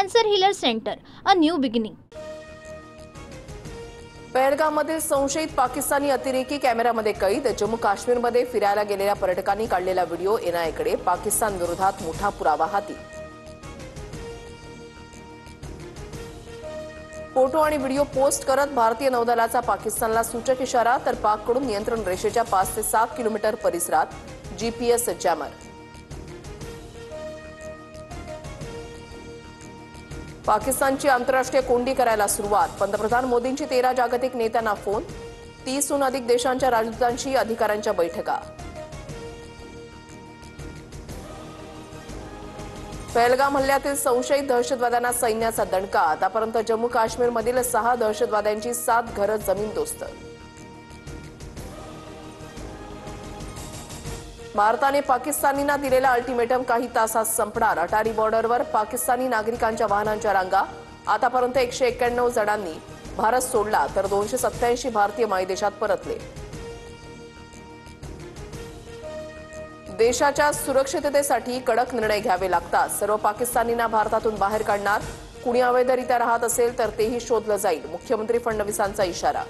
Cancer healer centre, a new beginning. पहलगाममधील संशयित पाकिस्तानी अतिरेकी कॅमेऱ्यामध्ये कैद. जम्मू काश्मीरमध्ये फिरायला गेलेल्या पर्यटकांनी काढलेला व्हिडिओ एनआयएकडे. पाकिस्तान विरोधात मोठा पुरावा हाती. फोटो आणि व्हिडिओ पोस्ट करत भारतीय नौदलाचा पाकिस्तानला सूचक इशारा. तर पाककडून नियंत्रण रेषेच्या 5 ते 7 किलोमीटर परिसरात जीपीएस जॅमर. पाकिस्तानची आंतरराष्ट्रीय कोंडी करायला सुरुवात. पंतप्रधान मोदींची 13 जागतिक नेत्यांना फोन. 30हून अधिक देशांच्या राजदूतांशी अधिकाऱ्यांच्या बैठका. पहलगाम हल्ल्यातील संशयित दहशतवाद्यांना सैन्याचा दणका. आतापर्यंत जम्मू काश्मीरमधील 6 दहशतवाद्यांची 7 घरं जमीनदोस्त. भारताने पाकिस्तानींना दिलेला अल्टिमेटम काही तासात संपणार. अटारी बॉर्डरवर पाकिस्तानी नागरिकांच्या वाहनांच्या रांगा. आतापर्यंत 191 जणांनी भारत सोडला तर 287 भारतीय मायदेशात परतले. देशाच्या सुरक्षिततेसाठी कडक निर्णय घ्यावे लागतात. सर्व पाकिस्तानींना भारतातून बाहेर काढणार. कुणी अवैधरित्या राहत असेल तर तेही शोधलं जाईल. मुख्यमंत्री फडणवीसांचा इशारा.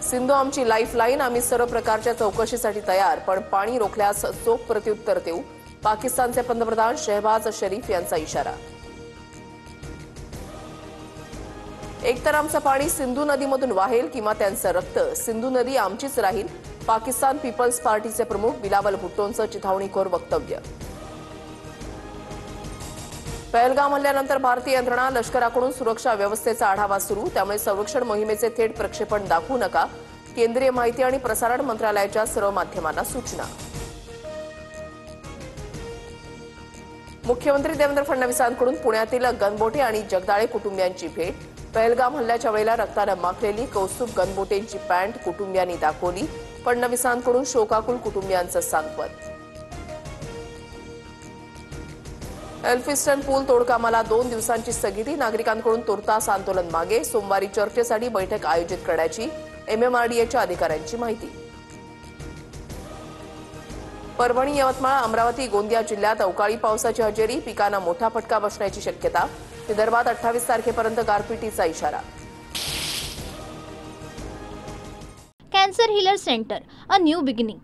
सिंधू आमची लाईफलाईन. आम्ही सर्व प्रकारच्या चौकशीसाठी तयार, पण पाणी रोखल्यास चोख प्रत्युत्तर देऊ. पाकिस्तानचे पंतप्रधान शहबाज शरीफ यांचा इशारा. एकतर आमचं पाणी सिंधू नदीमधून वाहेल किंवा त्यांचं रक्त. सिंधू नदी आमचीच राहील. पाकिस्तान पीपल्स पार्टीचे प्रमुख बिलावल भुट्टोंचं चिथावणीखोर वक्तव्य. पहलगाम हल्ल्यानंतर भारतीय यंत्रणा लष्कराकडून सुरक्षा व्यवस्थेचा आढावा सुरू. त्यामुळे संरक्षण मोहिमेचे थेट प्रक्षेपण दाखवू नका. केंद्रीय माहिती आणि प्रसारण मंत्रालयाच्या सर्व माध्यमांना सूचना. मुख्यमंत्री देवेंद्र फडणवीसांकडून पुण्यातील गणबोटे आणि जगदाळे कुटुंबियांची भेट. पहलगाम हल्ल्याच्या वेळेला रक्तानं माखलेली कौस्तुभ गणबोटेंची पॅन्ट कुटुंबियांनी दाखवली. फडणवीसांकडून शोकाकुल कुटुंबियांचं सांत्वन. एल्फिस्टन पूल तोडकामाला 2 दिवसांची स्थगिती. नागरिकांकडून तुर्तास आंदोलन मागे. सोमवारी चर्चेसाठी बैठक आयोजित करण्याची एमएमआरडीएच्या अधिकाऱ्यांची माहिती. परभणी, यवतमाळ, अमरावती, गोंदिया जिल्ह्यात अवकाळी पावसाची हजेरी. पिकांना मोठा फटका बसण्याची शक्यता. विदर्भात 28 तारखेपर्यंत गारपिटीचा इशारा. Cancer healer centre, a new beginning.